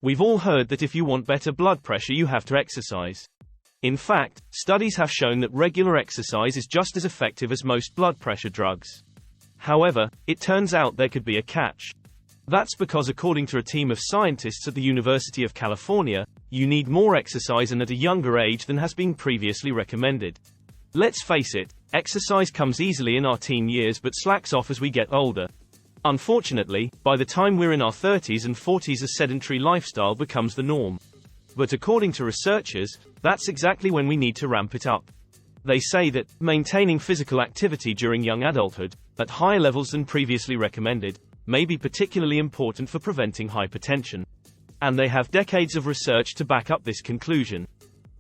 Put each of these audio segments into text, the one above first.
We've all heard that if you want better blood pressure you have to exercise. In fact, studies have shown that regular exercise is just as effective as most blood pressure drugs. However, it turns out there could be a catch. That's because according to a team of scientists at the University of California, you need more exercise and at a younger age than has been previously recommended. Let's face it, exercise comes easily in our teen years but slacks off as we get older. Unfortunately, by the time we're in our 30s and 40s a sedentary lifestyle becomes the norm. But according to researchers, that's exactly when we need to ramp it up. They say that maintaining physical activity during young adulthood, at higher levels than previously recommended, may be particularly important for preventing hypertension. And they have decades of research to back up this conclusion.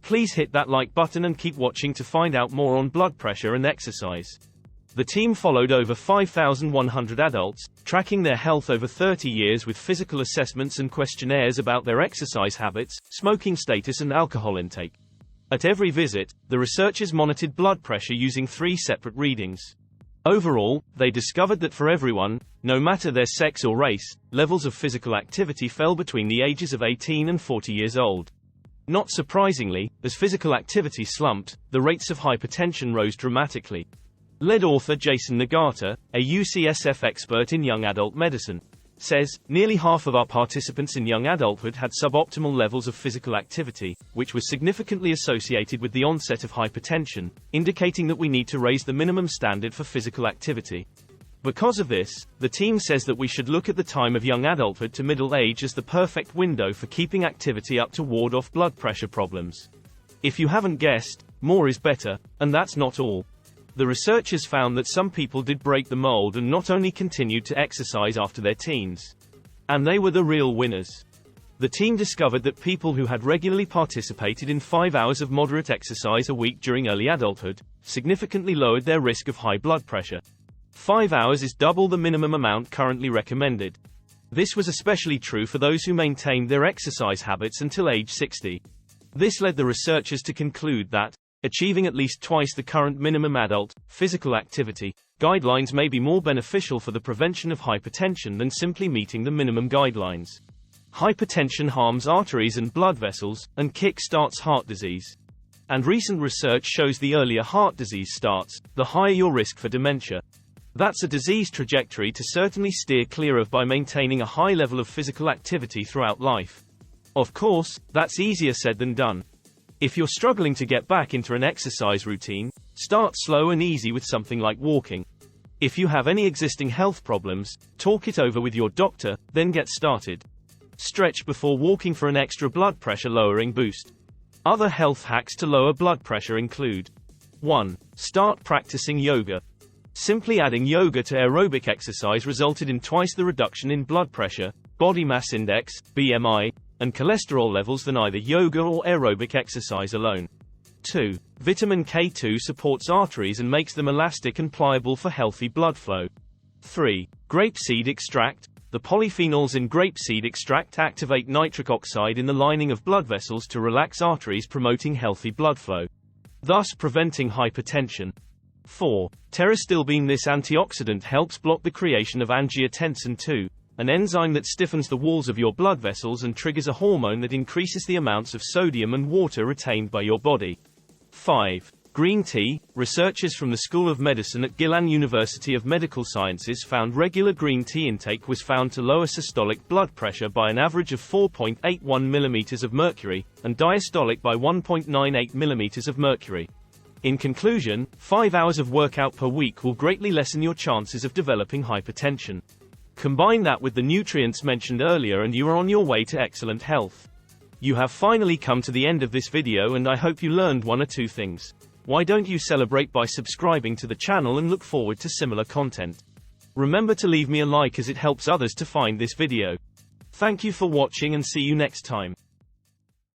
Please hit that like button and keep watching to find out more on blood pressure and exercise. The team followed over 5,100 adults, tracking their health over 30 years with physical assessments and questionnaires about their exercise habits, smoking status and alcohol intake. At every visit, the researchers monitored blood pressure using 3 separate readings. Overall, they discovered that for everyone, no matter their sex or race, levels of physical activity fell between the ages of 18 and 40 years old. Not surprisingly, as physical activity slumped, the rates of hypertension rose dramatically. Lead author Jason Nagata, a UCSF expert in young adult medicine, says, nearly half of our participants in young adulthood had suboptimal levels of physical activity, which was significantly associated with the onset of hypertension, indicating that we need to raise the minimum standard for physical activity. Because of this, the team says that we should look at the time of young adulthood to middle age as the perfect window for keeping activity up to ward off blood pressure problems. If you haven't guessed, more is better, and that's not all. The researchers found that some people did break the mold and not only continued to exercise after their teens. And they were the real winners. The team discovered that people who had regularly participated in 5 hours of moderate exercise a week during early adulthood, significantly lowered their risk of high blood pressure. 5 hours is double the minimum amount currently recommended. This was especially true for those who maintained their exercise habits until age 60. This led the researchers to conclude that, achieving at least twice the current minimum adult physical activity guidelines may be more beneficial for the prevention of hypertension than simply meeting the minimum guidelines. Hypertension harms arteries and blood vessels, and kick-starts heart disease. And recent research shows the earlier heart disease starts, the higher your risk for dementia. That's a disease trajectory to certainly steer clear of by maintaining a high level of physical activity throughout life. Of course, that's easier said than done. If you're struggling to get back into an exercise routine, start slow and easy with something like walking. If you have any existing health problems, talk it over with your doctor, then get started. Stretch before walking for an extra blood pressure lowering boost. Other health hacks to lower blood pressure include: 1. Start practicing yoga. Simply adding yoga to aerobic exercise resulted in twice the reduction in blood pressure, body mass index, BMI, and cholesterol levels than either yoga or aerobic exercise alone. 2. Vitamin K2 supports arteries and makes them elastic and pliable for healthy blood flow. 3. Grapeseed extract. The polyphenols in grapeseed extract activate nitric oxide in the lining of blood vessels to relax arteries, promoting healthy blood flow, thus preventing hypertension. 4. Pterostilbene. This antioxidant helps block the creation of angiotensin II, an enzyme that stiffens the walls of your blood vessels and triggers a hormone that increases the amounts of sodium and water retained by your body. 5. Green tea. Researchers from the School of Medicine at Gillan University of Medical Sciences found regular green tea intake was found to lower systolic blood pressure by an average of 4.81 mm of mercury, and diastolic by 1.98 mm of mercury. In conclusion, 5 hours of workout per week will greatly lessen your chances of developing hypertension. Combine that with the nutrients mentioned earlier and you are on your way to excellent health. You have finally come to the end of this video and I hope you learned 1 or 2 things. Why don't you celebrate by subscribing to the channel and look forward to similar content? Remember to leave me a like as it helps others to find this video. Thank you for watching and see you next time.